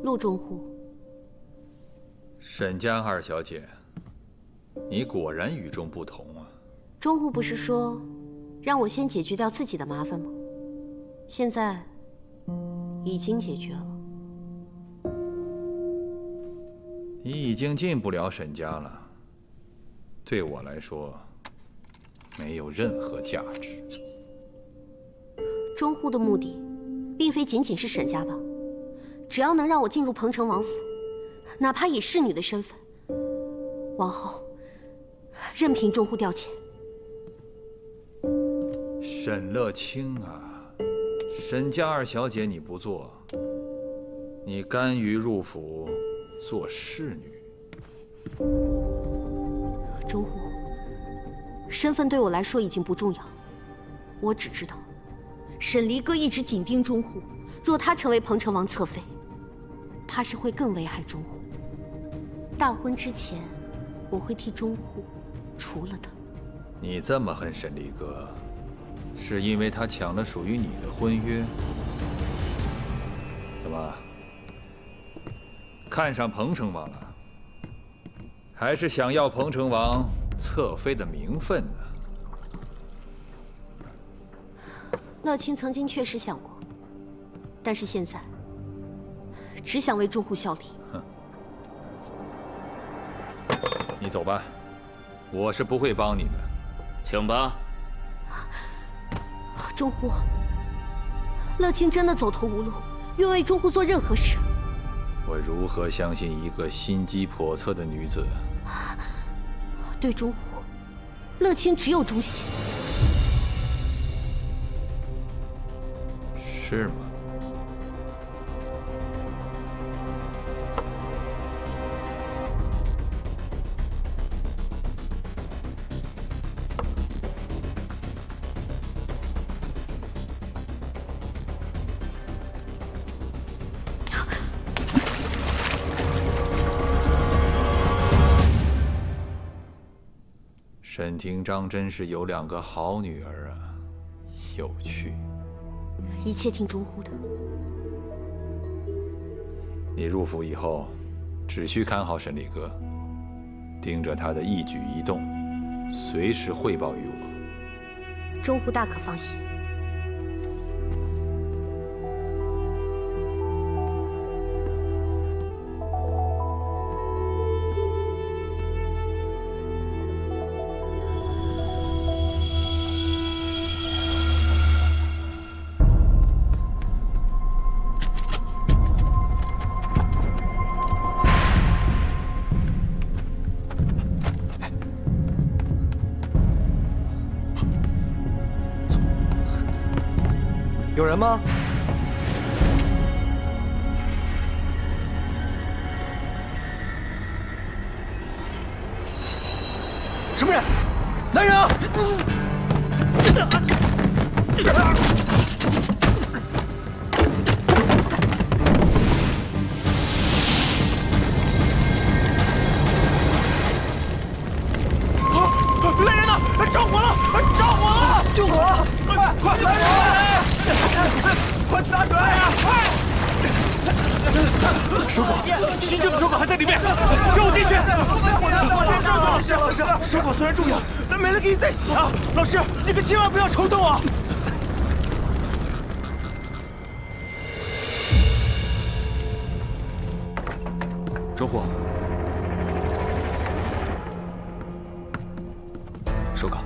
陆中户，沈家二小姐，你果然与众不同啊！中户不是说让我先解决掉自己的麻烦吗？现在已经解决了。你已经进不了沈家了，对我来说没有任何价值。中户的目的，并非仅仅是沈家吧？只要能让我进入彭城王府，哪怕以侍女的身份，往后任凭中户调遣。沈乐清啊，沈家二小姐你不做，你甘于入府做侍女？中户，身份对我来说已经不重要，我只知道，沈离歌一直紧盯中户，若他成为彭城王侧妃，怕是会更危害中户。大婚之前，我会替中户除了他。你这么恨沈离歌，是因为他抢了属于你的婚约？怎么，看上彭城王了？还是想要彭城王侧妃的名分呢？乐清曾经确实想过，但是现在只想为中户效力。哼，你走吧，我是不会帮你的。请吧。中户，乐清真的走投无路，愿为中户做任何事。我如何相信一个心机叵测的女子？对中户，乐清只有忠心。是吗？沈廷章真是有两个好女儿啊，有趣。一切听中户的。你入府以后，只需看好沈离歌，盯着他的一举一动，随时汇报于我。中户大可放心。有人吗？什么人？来人啊！来人呐！着火了！着火了！救火！快来人！快去打水！快！水果，新建的水果还在里面，跟我进去。老师，水果虽然重要，但没了给你再洗啊！老师，你可千万不要冲动啊！周护，手稿。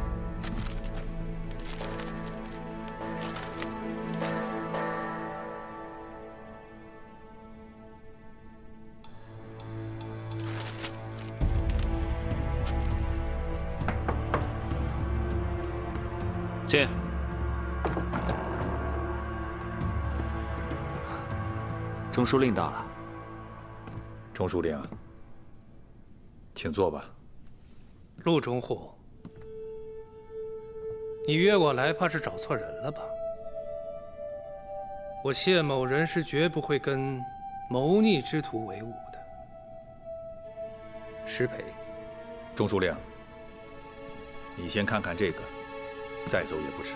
进。中书令到了。钟书令，请坐吧。陆中户，你约我来，怕是找错人了吧？我谢某人是绝不会跟谋逆之徒为伍的。失陪。钟书令，你先看看这个，再走也不迟。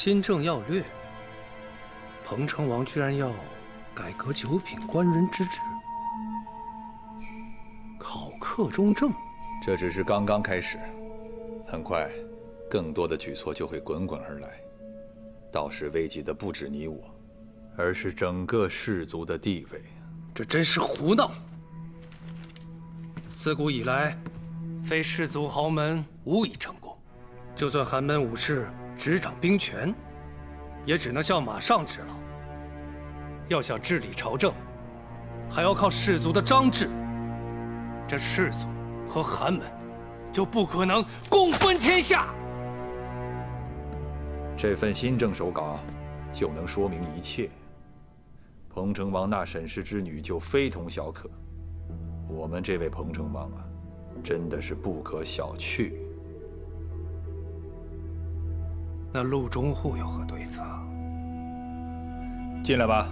新政要略，彭城王居然要改革九品官人之职，考克中正。这只是刚刚开始，很快，更多的举措就会滚滚而来。到时危及的不止你我，而是整个氏族的地位。这真是胡闹！自古以来，非氏族豪门无以成功。就算寒门武士执掌兵权，也只能像马上之劳。要想治理朝政，还要靠氏族的张志。这氏族和寒门就不可能共分天下。这份新政手稿就能说明一切。彭城王那沈氏之女就非同小可，我们这位彭城王啊，真的是不可小觑。那陆中户有何对策？进来吧。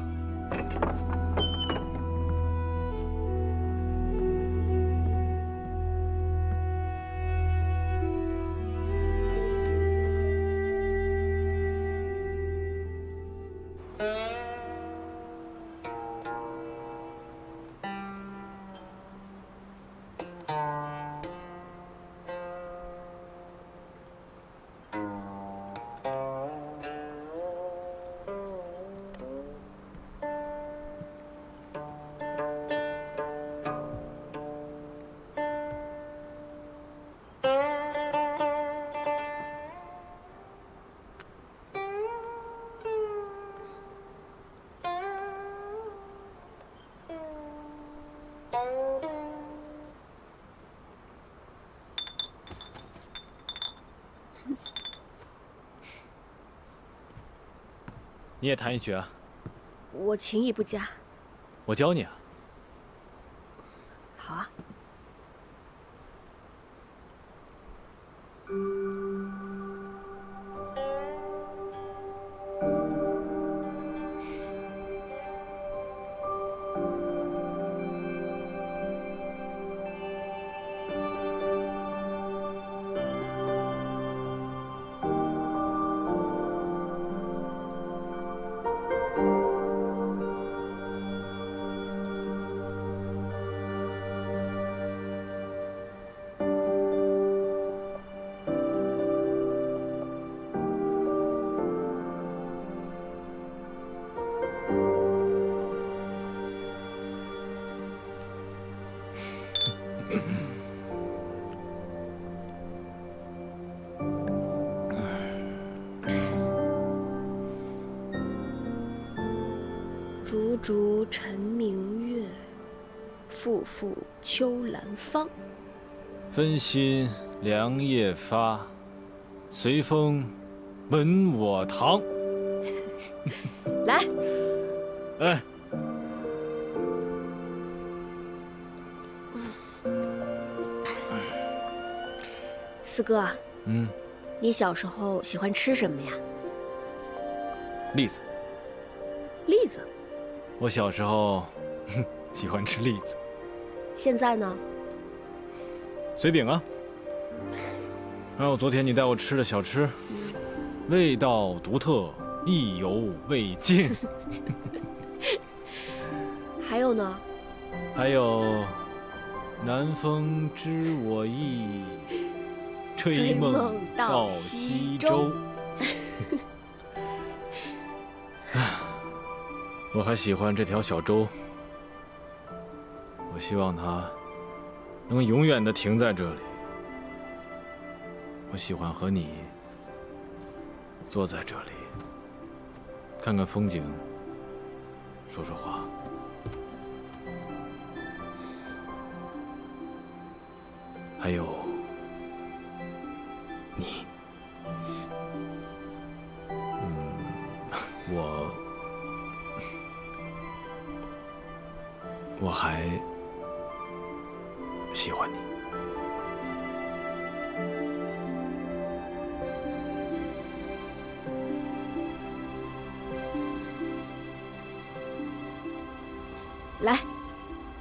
你也弹一曲啊？我琴艺不佳。我教你啊。好啊。烛烛沉明月，复复秋兰芳。分心凉夜发，随风闻我堂。来，哎，四哥，嗯，你小时候喜欢吃什么呀？栗子。栗子。我小时候喜欢吃栗子。现在呢？随饼啊。还有昨天你带我吃的小吃，味道独特，意犹未尽。还有呢？还有，南风知我意，吹梦到西洲。我还喜欢这条小舟，我希望它能永远地停在这里。我喜欢和你坐在这里，看看风景，说说话。还有你，我还喜欢你。来，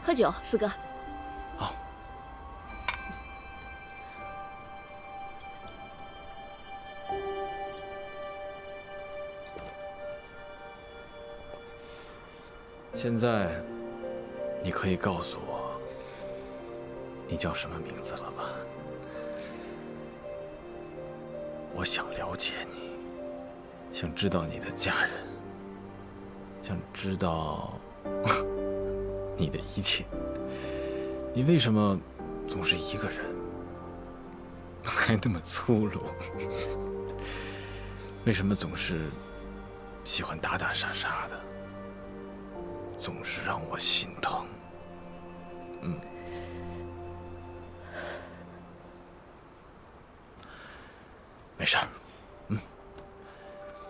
喝酒，四哥。好。现在，你可以告诉我，你叫什么名字了吧？我想了解你，想知道你的家人，想知道你的一切。你为什么总是一个人，还那么粗鲁？为什么总是喜欢打打杀杀的？总是让我心疼。没事儿，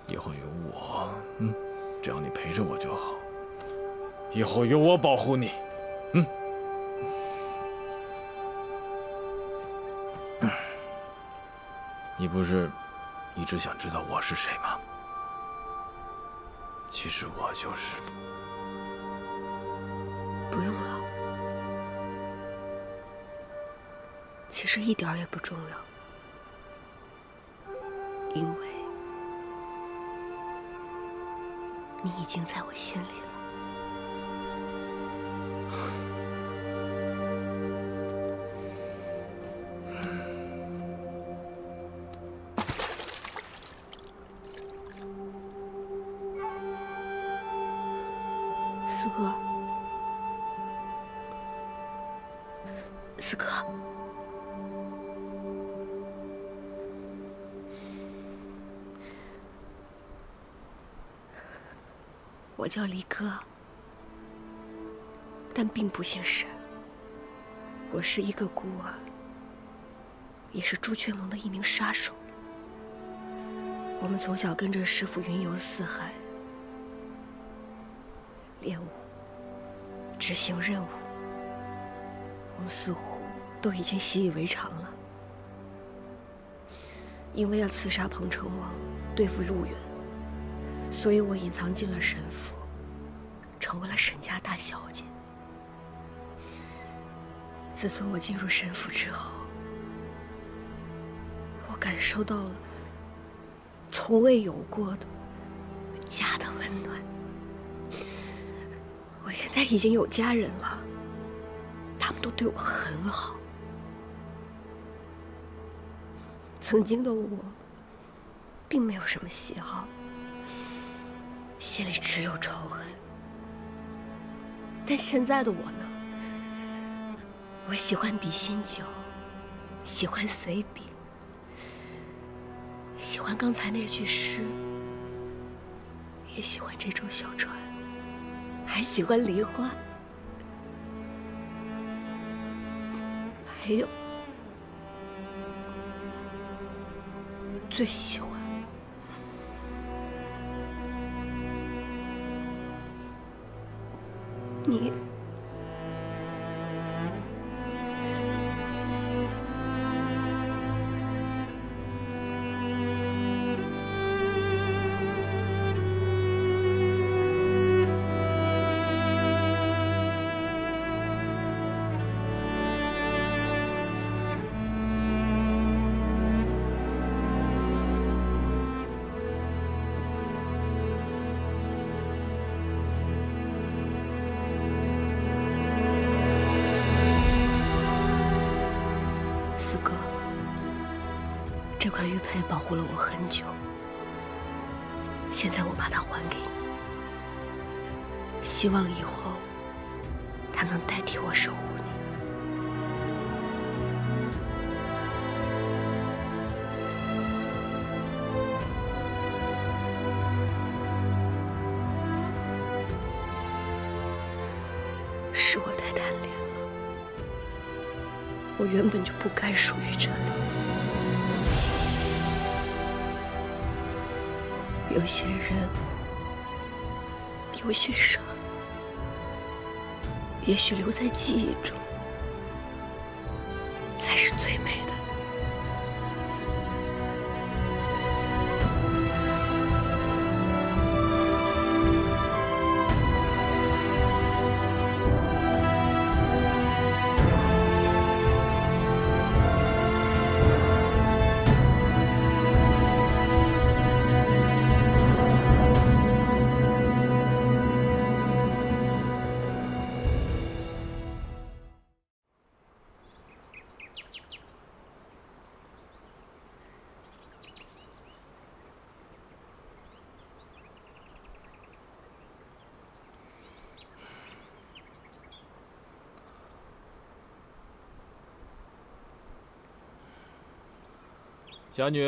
以后有我，只要你陪着我就好。以后有我保护你，你不是一直想知道我是谁吗？其实我就是。不用了，其实一点儿也不重要，因为你已经在我心里了。四哥，四哥，我叫离歌，但并不姓沈。我是一个孤儿，也是朱雀盟的一名杀手。我们从小跟着师父云游四海，练武，执行任务。我们似乎都已经习以为常了。因为要刺杀彭城王，对付陆远，所以我隐藏进了沈府，成为了沈家大小姐。自从我进入沈府之后，我感受到了从未有过的家的温暖。我现在已经有家人了，他们都对我很好。曾经的我，并没有什么喜好，心里只有仇恨。但现在的我呢？我喜欢比心酒，喜欢随笔，喜欢刚才那句诗，也喜欢这艘小船，还喜欢梨花，还有最喜欢你。四哥，这块玉佩保护了我很久，现在我把它还给你，希望以后它能代替我守护你。是我太贪恋了，我原本就不该属于这里。有些人，有些事儿，也许留在记忆中，才是最美的。侠女，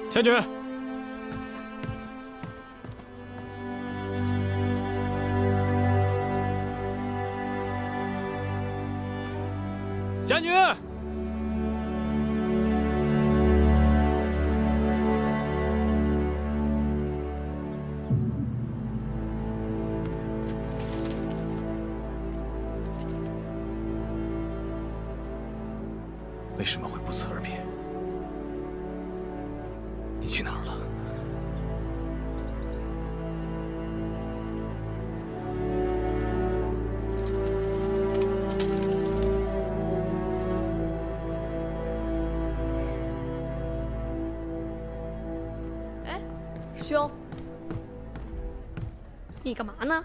侠女，侠女。为什么会不辞而别？你去哪儿了？哎，师兄，你干嘛呢？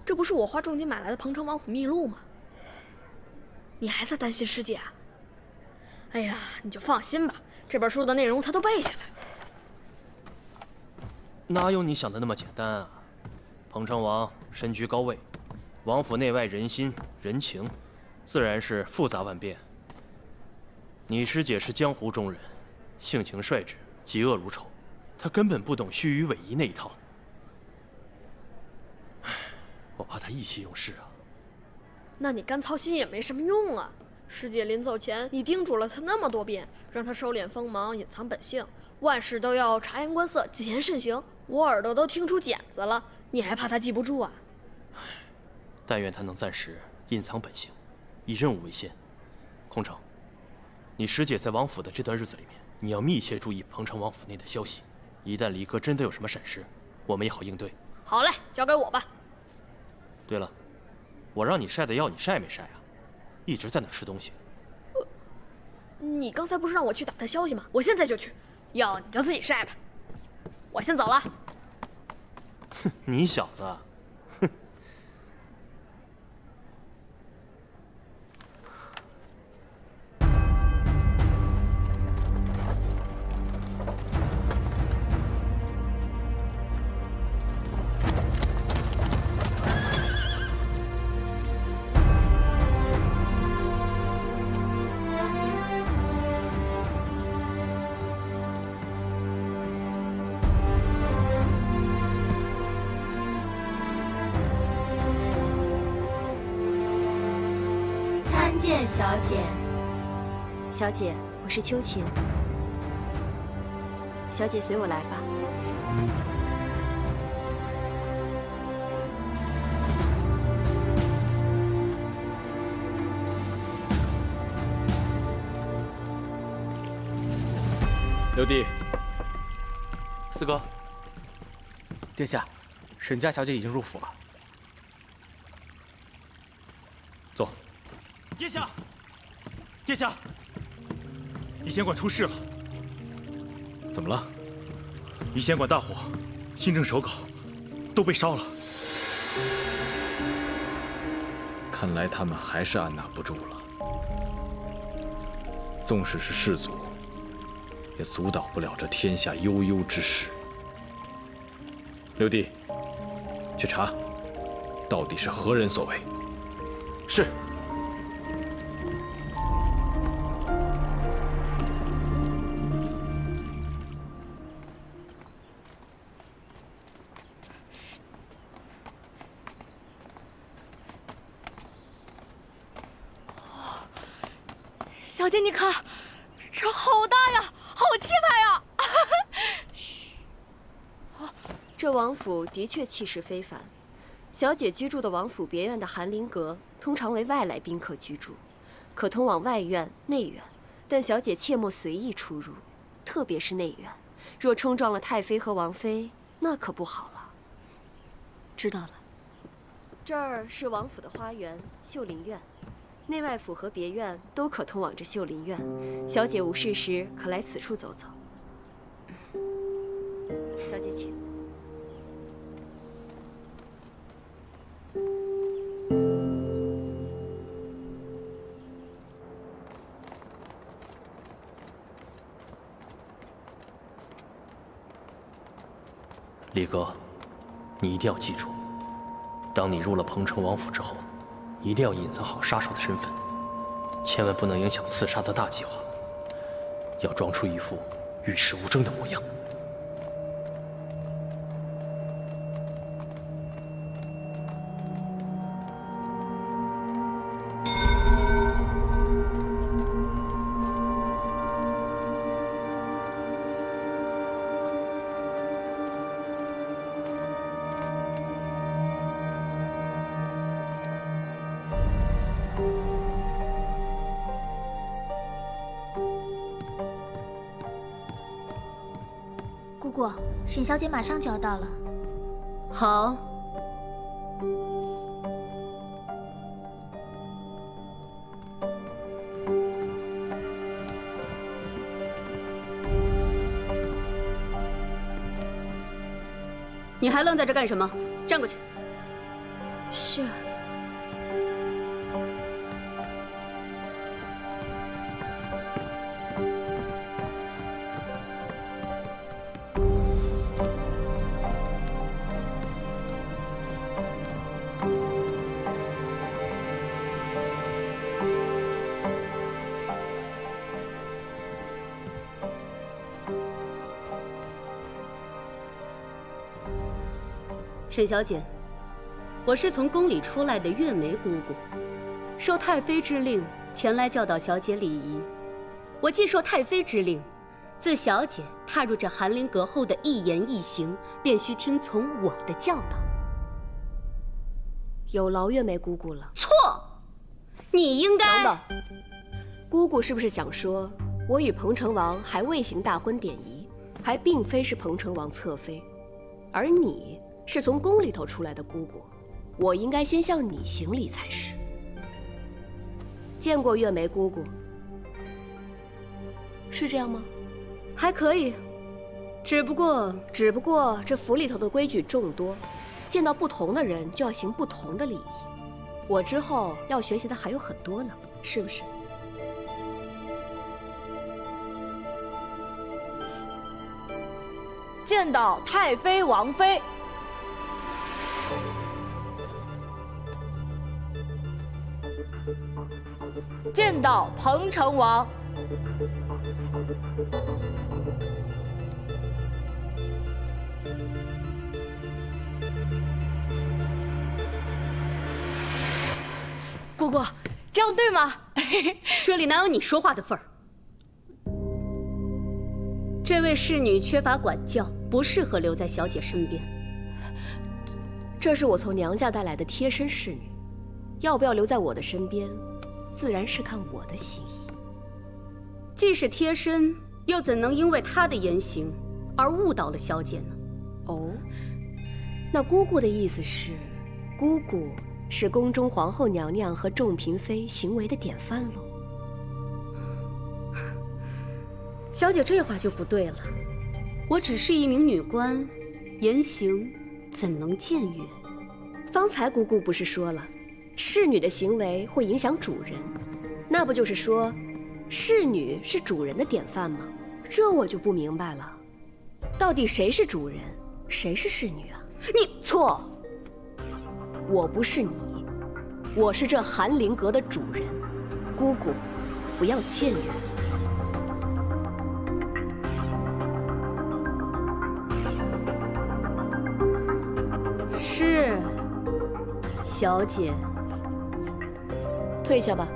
这不是我花重金买来的《彭城王府秘录吗？你还在担心师姐啊？哎呀，你就放心吧，这本书的内容他都背下来了。哪有你想的那么简单啊？彭城王身居高位，王府内外人心人情，自然是复杂万变。你师姐是江湖中人，性情率直，嫉恶如仇，她根本不懂虚与委蛇那一套。唉，我怕她意气用事啊。那你干操心也没什么用啊。师姐临走前，你叮嘱了她那么多遍，让她收敛锋芒，隐藏本性，万事都要察言观色，谨言慎行。我耳朵都听出茧子了，你还怕她记不住啊？但愿她能暂时隐藏本性，以任务为先。空城，你师姐在王府的这段日子里面，你要密切注意彭城王府内的消息，一旦离歌真的有什么闪失，我们也好应对。好嘞，交给我吧。对了，我让你晒的药，你晒没晒啊？一直在那吃东西。你刚才不是让我去打探消息吗？我现在就去。药你就自己晒吧。我先走了。哼，你小子，哼！见小姐。小姐，我是秋琴。小姐随我来吧。六弟，四哥，殿下，沈家小姐已经入府了。坐。殿下，殿下，乙仙馆出事了。怎么了？乙仙馆大火，新政手稿都被烧了。看来他们还是按捺不住了。纵使是世祖，也阻挡不了这天下悠悠之势。六弟，去查，到底是何人所为？是。小姐，你看，这好大呀，好气派呀！嘘，这王府的确气势非凡。小姐居住的王府别院的寒林阁，通常为外来宾客居住，可通往外院、内院，但小姐切莫随意出入，特别是内院，若冲撞了太妃和王妃，那可不好了。知道了。这儿是王府的花园秀林院。内外府和别院都可通往这秀林院，小姐无事时可来此处走走。小姐请。李哥，你一定要记住，当你入了彭城王府之后，一定要隐藏好杀手的身份，千万不能影响刺杀的大计划，要装出一副与世无争的模样。姑姑，沈小姐马上就要到了。好。你还愣在这干什么？站过去。是。沈小姐，我是从宫里出来的月梅姑姑，受太妃之令前来教导小姐礼仪。我既受太妃之令，自小姐踏入这寒林阁后的一言一行，便需听从我的教导。有劳月梅姑姑了。错，你应该。等等，姑姑是不是想说，我与彭城王还未行大婚典仪，还并非是彭城王侧妃，而你是从宫里头出来的姑姑，我应该先向你行礼才是。见过月梅姑姑，是这样吗？还可以，只不过这府里头的规矩众多，见到不同的人就要行不同的礼仪。我之后要学习的还有很多呢，是不是？见到太妃、王妃。见到彭城王。姑姑，这样对吗？这里哪有你说话的份儿？这位侍女缺乏管教，不适合留在小姐身边。这是我从娘家带来的贴身侍女，要不要留在我的身边，自然是看我的心意。既是贴身，又怎能因为她的言行而误导了小姐呢？哦，那姑姑的意思是，姑姑是宫中皇后娘娘和众嫔妃行为的典范喽。小姐这话就不对了，我只是一名女官，言行怎能僭越？方才姑姑不是说了，侍女的行为会影响主人，那不就是说，侍女是主人的典范吗？这我就不明白了，到底谁是主人，谁是侍女啊？你错，我不是你，我是这寒林阁的主人，姑姑，不要僭越。是，小姐。退下吧。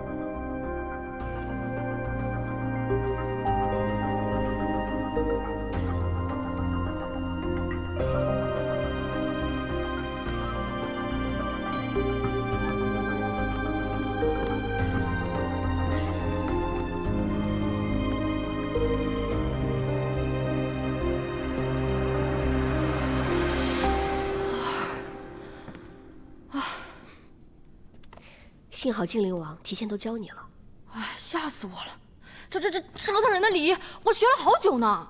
幸好精灵王提前都教你了。哎，吓死我了！这折腾人的礼仪，我学了好久呢。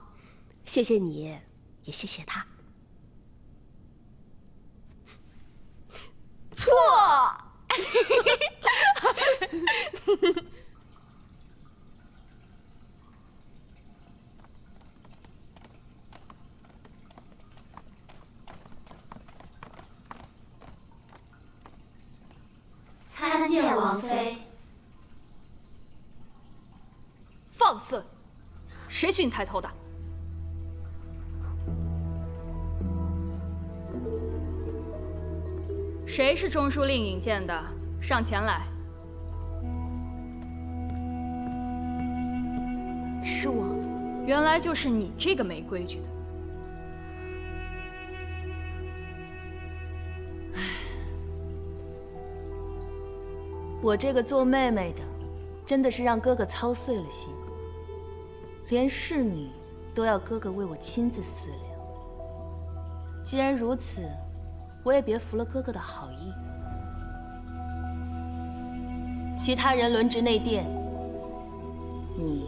谢谢你，也谢谢他。错。见王妃。放肆！谁许你抬头的？谁是中书令引荐的？上前来。是我。原来就是你这个没规矩的。我这个做妹妹的，真的是让哥哥操碎了心，连侍女都要哥哥为我亲自思量。既然如此，我也别负了哥哥的好意。其他人轮值内殿，你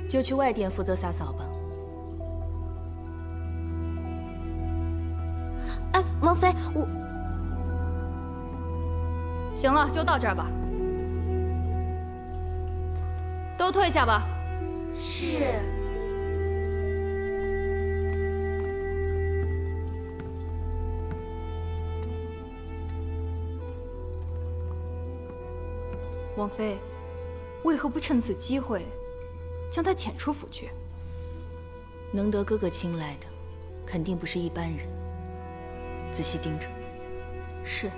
就去外殿负责洒扫吧。哎，王妃，我。行了，就到这儿吧。都退下吧。是。王妃，为何不趁此机会将他遣出府去？能得哥哥青睐的，肯定不是一般人。仔细盯着。是。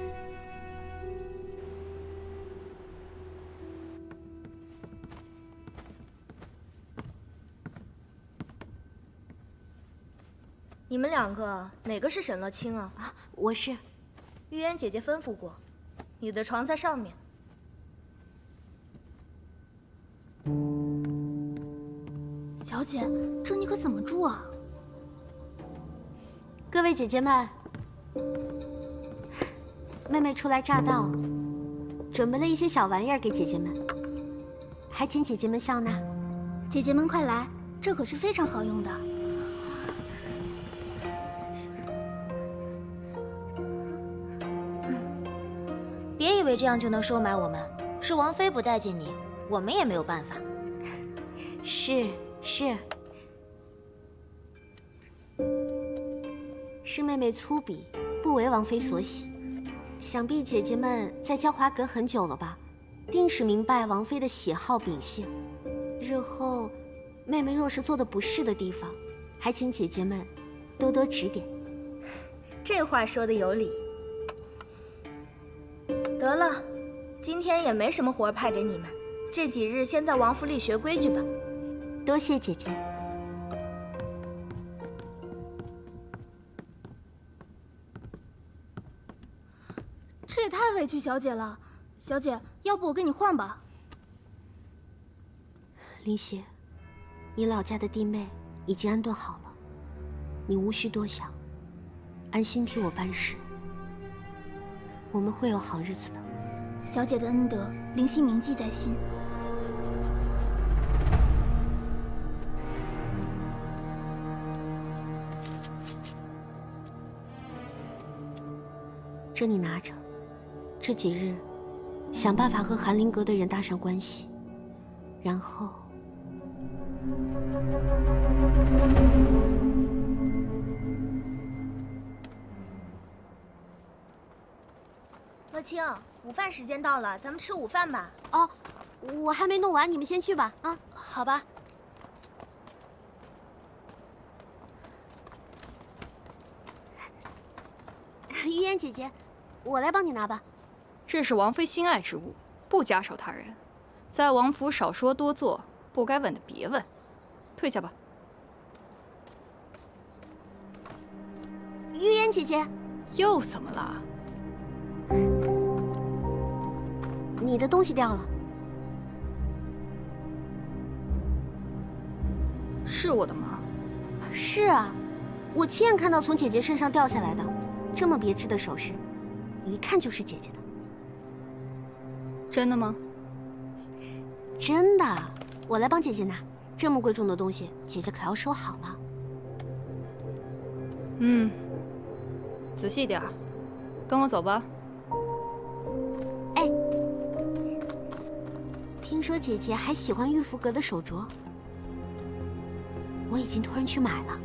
你们两个哪个是沈乐清啊？我是。玉烟姐姐吩咐过，你的床在上面。小姐，这你可怎么住啊？各位姐姐们，妹妹初来乍到，准备了一些小玩意儿给姐姐们，还请姐姐们笑纳。姐姐们快来，这可是非常好用的。别以为这样就能收买我们，是王妃不待见你，我们也没有办法。是妹妹粗鄙，不为王妃所喜。想必姐姐们在娇华阁很久了吧，定是明白王妃的喜好秉性。日后妹妹若是做的不是的地方，还请姐姐们多多指点。这话说的有理。得了，今天也没什么活派给你们，这几日先在王府里学规矩吧。多谢姐姐。这也太委屈小姐了，小姐，要不我跟你换吧？林邪，你老家的弟妹已经安顿好了，你无需多想，安心替我办事。我们会有好日子的。小姐的恩德，林夕铭记在心。这你拿着，这几日想办法和寒林阁的人搭上关系，然后乐清，午饭时间到了，咱们吃午饭吧。哦，我还没弄完，你们先去吧。啊，好吧。玉烟姐姐，我来帮你拿吧。这是王妃心爱之物，不假手他人。在王府少说多做，不该问的别问。退下吧。玉烟姐姐，又怎么了？你的东西掉了。是我的吗？是啊，我亲眼看到从姐姐身上掉下来的，这么别致的首饰，一看就是姐姐的。真的吗？真的，我来帮姐姐拿。这么贵重的东西，姐姐可要收好了。嗯，仔细点儿，跟我走吧。哎，听说姐姐还喜欢玉福阁的手镯，我已经托人去买了，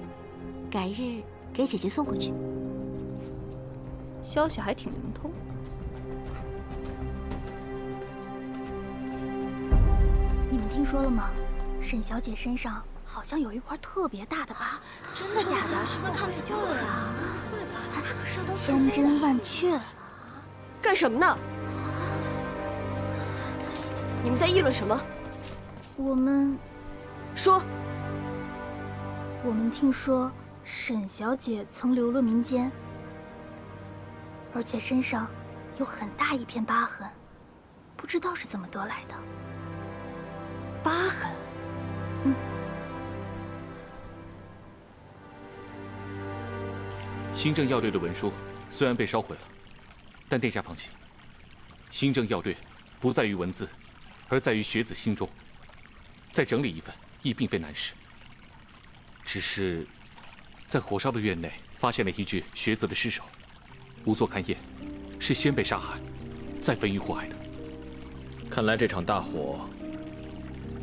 改日给姐姐送过去。消息还挺灵通。听说了吗？沈小姐身上好像有一块特别大的疤。真的假的？是不是看错了呀？千真万确。干什么呢？你们在议论什么？我们说。我们听说沈小姐曾流落民间，而且身上有很大一片疤痕，不知道是怎么得来的。疤痕？新政药队的文书虽然被烧毁了，但殿下放心，新政药队不在于文字，而在于学子心中。再整理一份亦并非难事。只是在火烧的院内发现了一具学子的尸首，无作勘验，是先被杀害，再焚于祸害的。看来这场大火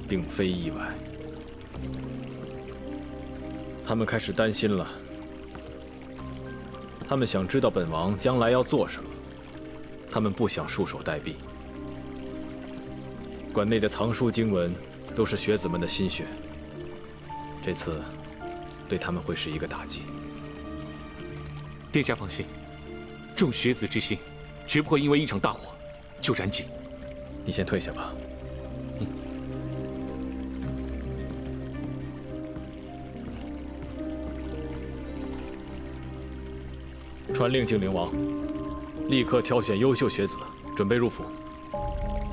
并非意外。他们开始担心了。他们想知道本王将来要做什么，他们不想束手待毙。馆内的藏书经文都是学子们的心血，这次对他们会是一个打击。殿下放心，众学子之心绝不会因为一场大火就燃尽。你先退下吧。传令精灵王，立刻挑选优秀学子，准备入府。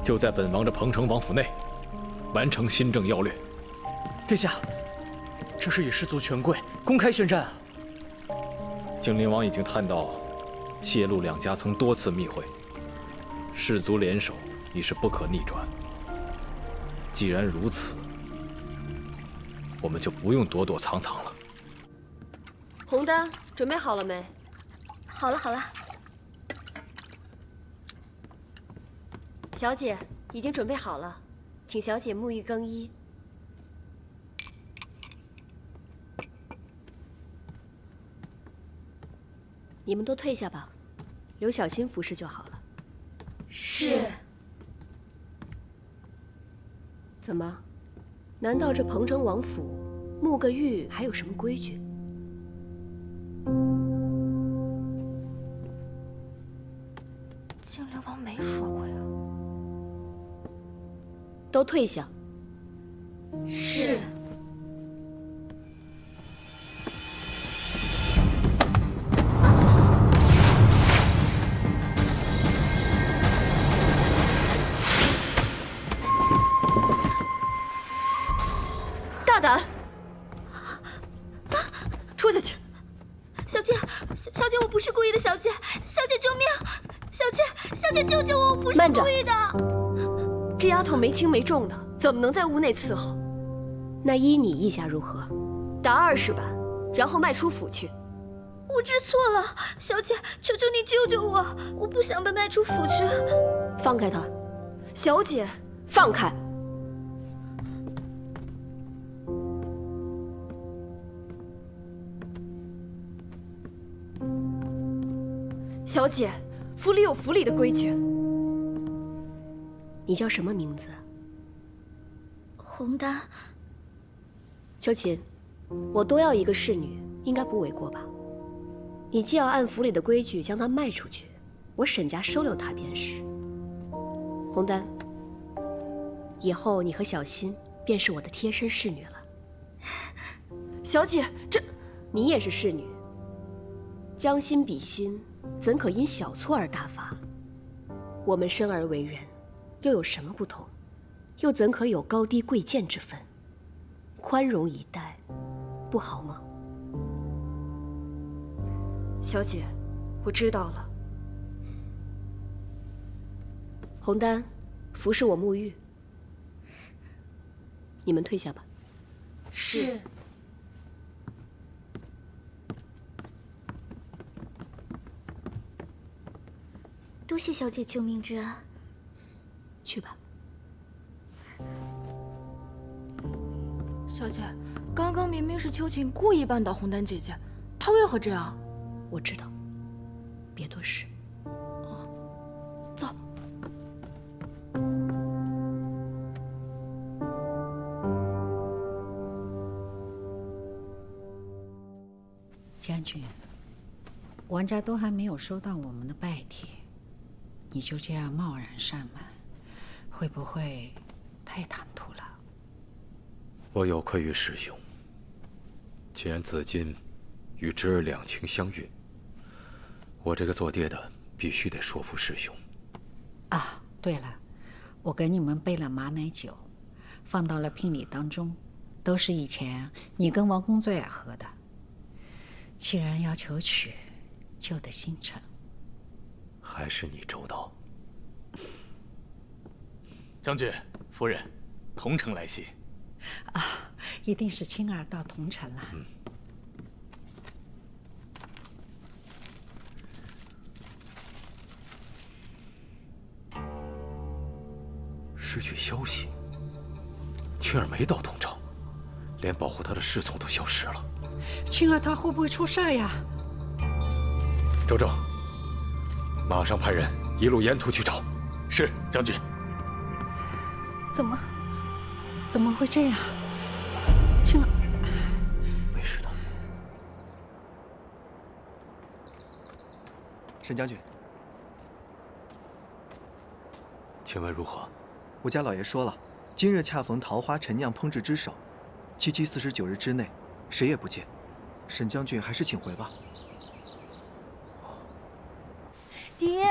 就在本王的彭城王府内，完成新政要略。殿下，这是与氏族权贵公开宣战啊！精灵王已经探到，谢陆两家曾多次密会，氏族联手已是不可逆转。既然如此，我们就不用躲躲藏藏了。红丹，准备好了没？好了好了。小姐已经准备好了，请小姐沐浴更衣。你们都退下吧，留小心服侍就好了。是。怎么？难道这彭城王府沐个浴还有什么规矩？精灵王没说过呀。都退下。是。大胆！拖下去！小姐，小姐，我不是故意的，小姐，小姐救命！小姐，小姐救救我！我不是故意的。这丫头没轻没重的，怎么能在屋内伺候？那依你意下如何？打20板，然后卖出府去。我知错了，小姐，求求你救救我！我不想被卖出府去。放开他，小姐，放开！小姐，府里有府里的规矩。你叫什么名字？红丹。秋琴，我多要一个侍女，应该不为过吧？你既要按府里的规矩将她卖出去，我沈家收留她便是。红丹，以后你和小新便是我的贴身侍女了。小姐，你也是侍女。将心比心，怎可因小错而大发？我们生而为人，又有什么不同？又怎可有高低贵贱之分？宽容以待，不好吗？小姐，我知道了。红丹，服侍我沐浴。你们退下吧。是。多谢小姐救命之恩。去吧。小姐，刚刚明明是秋琴故意绊倒红丹姐姐，她为何这样？我知道，别多事。走。俊，玩家都还没有收到我们的拜帖，你就这样贸然上门，会不会太唐突了？我有愧于师兄。既然紫金与侄儿两情相悦，我这个做爹的必须得说服师兄。啊，对了，我给你们备了马奶酒，放到了聘礼当中，都是以前你跟王公最爱喝的。既然要求娶，就得心诚。还是你周到。将军、夫人，同城来信。啊，一定是青儿到桐城了。失去消息，青儿没到桐城，连保护她的侍从都消失了。青儿她会不会出事呀？周正，马上派人一路沿途去找。是，将军。怎么会这样？青儿，没事的。沈将军，请问如何？我家老爷说了，今日恰逢桃花陈酿烹制之首，期49日之内，谁也不见。沈将军还是请回吧。爹，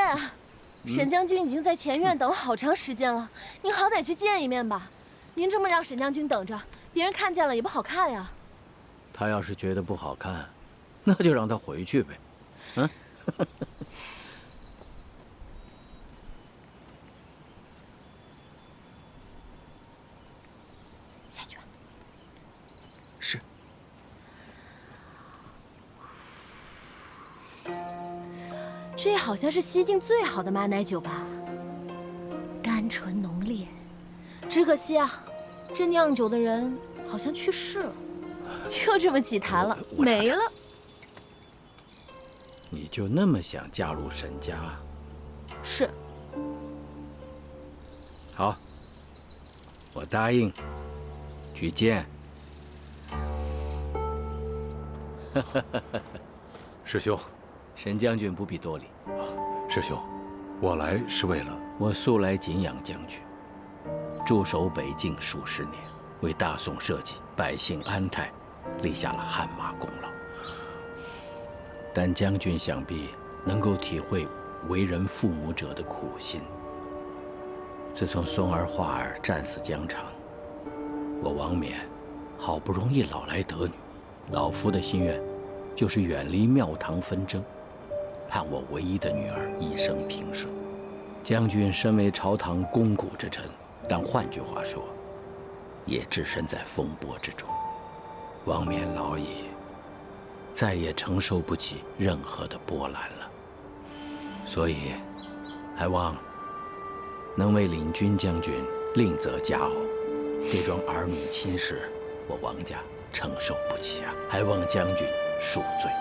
沈将军已经在前院等了好长时间了，您好歹去见一面吧。您这么让沈将军等着，别人看见了也不好看呀。他要是觉得不好看，那就让他回去呗。嗯。下去吧。是。这好像是西境最好的马奶酒吧，甘醇浓烈。只可惜啊，这酿酒的人好像去世了，就这么几坛了，没了。你就那么想嫁入沈家？是。好，我答应去见。师兄，沈将军不必多礼。师兄，我来是为了……我素来敬仰将军，驻守北境数十年，为大宋社稷、百姓安泰立下了汗马功劳。但将军想必能够体会为人父母者的苦心。自从松儿、华儿战死疆场，我王冕好不容易老来得女，老夫的心愿就是远离庙堂纷争，盼我唯一的女儿一生平顺。将军身为朝堂肱骨之臣，但换句话说，也置身在风波之中。王冕老矣，再也承受不起任何的波澜了。所以，还望能为领军将军另择佳偶。这桩儿女亲事，我王家承受不起啊！还望将军恕罪。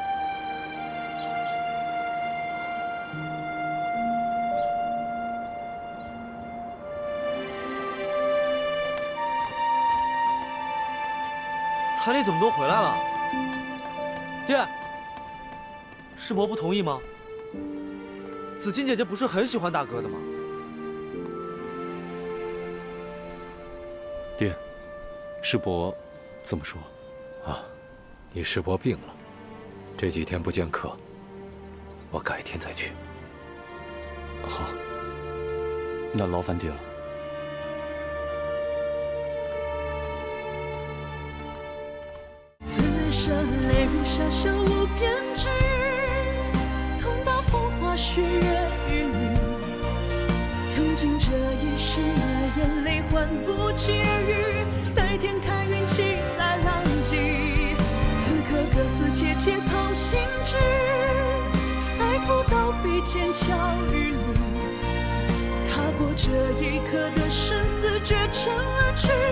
彩礼怎么都回来了？爹，世伯不同意吗？紫金姐姐不是很喜欢大哥的吗？爹，世伯怎么说？啊，你世伯病了，这几天不见客，我改天再去。好，那劳烦爹了。此生泪如小小无边织，痛到风花雪月与你，用尽这一生的眼泪换不起日，待天看运气再来及。此刻各司切切操心志，爱抚到笔尖巧与绿，踏过这一刻的生死绝尘而去。